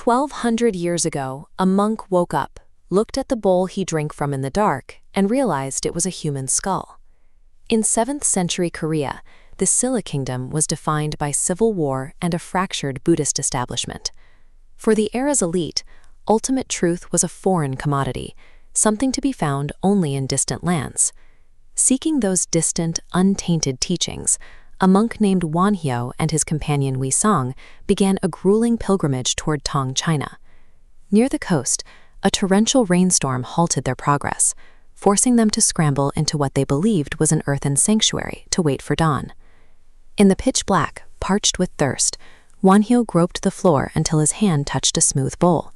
1,200 years ago, a monk woke up, looked at the bowl he drank from in the dark, and realized it was a human skull. In 7th century Korea, the Silla kingdom was defined by civil war and a fractured Buddhist establishment. For the era's elite, ultimate truth was a foreign commodity, something to be found only in distant lands. Seeking those distant, untainted teachings, a monk named Wonhyo and his companion Wisong began a grueling pilgrimage toward Tong, China. Near the coast, a torrential rainstorm halted their progress, forcing them to scramble into what they believed was an earthen sanctuary to wait for dawn. In the pitch black, parched with thirst, Wonhyo groped the floor until his hand touched a smooth bowl.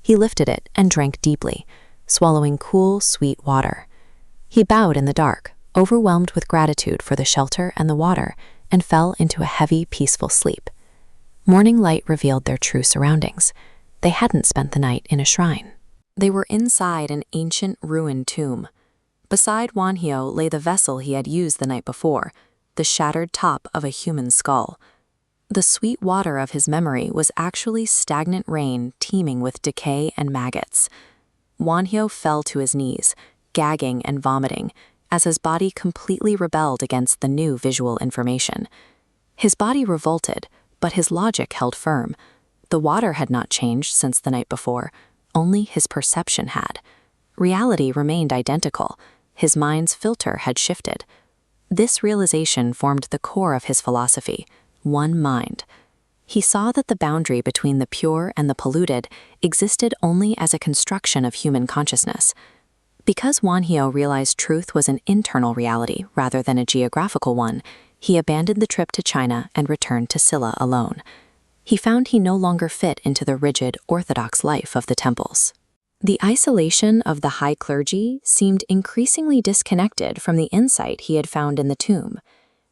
He lifted it and drank deeply, swallowing cool, sweet water. He bowed in the dark, overwhelmed with gratitude for the shelter and the water, and fell into a heavy, peaceful sleep. Morning light revealed their true surroundings. They hadn't spent the night in a shrine. They were inside an ancient, ruined tomb. Beside Wonhyo lay the vessel he had used the night before, the shattered top of a human skull. The sweet water of his memory was actually stagnant rain teeming with decay and maggots. Wonhyo fell to his knees, gagging and vomiting, as his body completely rebelled against the new visual information. His body revolted, but his logic held firm. The water had not changed since the night before, only his perception had. Reality remained identical. His mind's filter had shifted. This realization formed the core of his philosophy, one mind. He saw that the boundary between the pure and the polluted existed only as a construction of human consciousness. Because Wonhyo realized truth was an internal reality rather than a geographical one, he abandoned the trip to China and returned to Silla alone. He found he no longer fit into the rigid, orthodox life of the temples. The isolation of the high clergy seemed increasingly disconnected from the insight he had found in the tomb.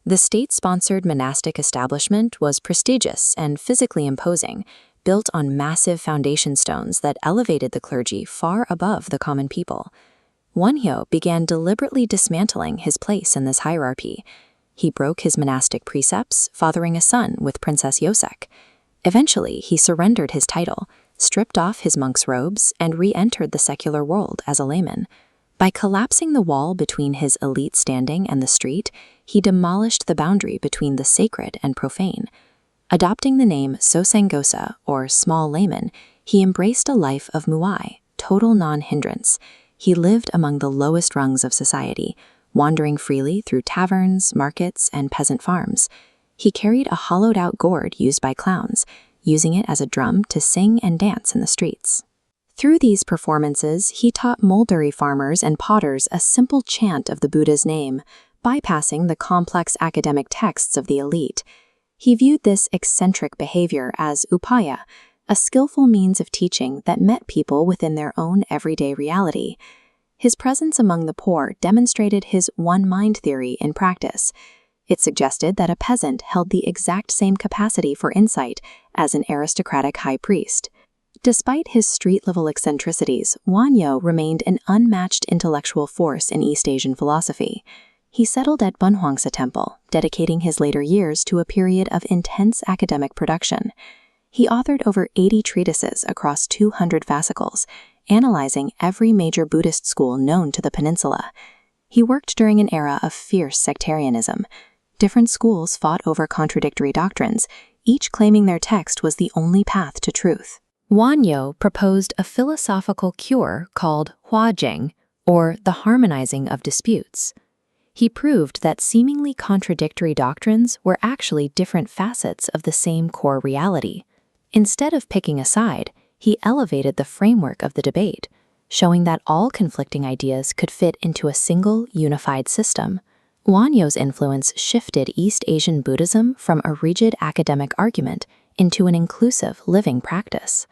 The state-sponsored monastic establishment was prestigious and physically imposing, built on massive foundation stones that elevated the clergy far above the common people. Wonhyo began deliberately dismantling his place in this hierarchy. He broke his monastic precepts, fathering a son with Princess Yosek. Eventually, he surrendered his title, stripped off his monk's robes, and re-entered the secular world as a layman. By collapsing the wall between his elite standing and the street, he demolished the boundary between the sacred and profane. Adopting the name Sosanggosa, or small layman, he embraced a life of muai, total non-hindrance. He lived among the lowest rungs of society, wandering freely through taverns, markets, and peasant farms. He carried a hollowed-out gourd used by clowns, using it as a drum to sing and dance in the streets. Through these performances, he taught mulberry farmers and potters a simple chant of the Buddha's name, bypassing the complex academic texts of the elite. He viewed this eccentric behavior as upaya, a skillful means of teaching that met people within their own everyday reality. His presence among the poor demonstrated his one-mind theory in practice. It suggested that a peasant held the exact same capacity for insight as an aristocratic high priest. Despite his street-level eccentricities, Wonhyo remained an unmatched intellectual force in East Asian philosophy. He settled at Bunhwangsa Temple, dedicating his later years to a period of intense academic production. He authored over 80 treatises across 200 fascicles, analyzing every major Buddhist school known to the peninsula. He worked during an era of fierce sectarianism. Different schools fought over contradictory doctrines, each claiming their text was the only path to truth. Wonhyo proposed a philosophical cure called huajing, or the harmonizing of disputes. He proved that seemingly contradictory doctrines were actually different facets of the same core reality. Instead of picking a side, he elevated the framework of the debate, showing that all conflicting ideas could fit into a single, unified system. Wonhyo's influence shifted East Asian Buddhism from a rigid academic argument into an inclusive living practice.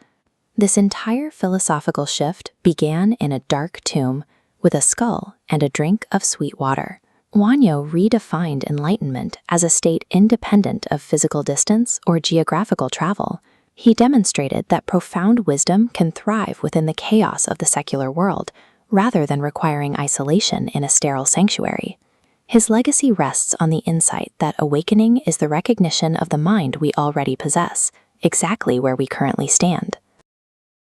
This entire philosophical shift began in a dark tomb with a skull and a drink of sweet water. Wonhyo redefined enlightenment as a state independent of physical distance or geographical travel. He demonstrated that profound wisdom can thrive within the chaos of the secular world, rather than requiring isolation in a sterile sanctuary. His legacy rests on the insight that awakening is the recognition of the mind we already possess, exactly where we currently stand.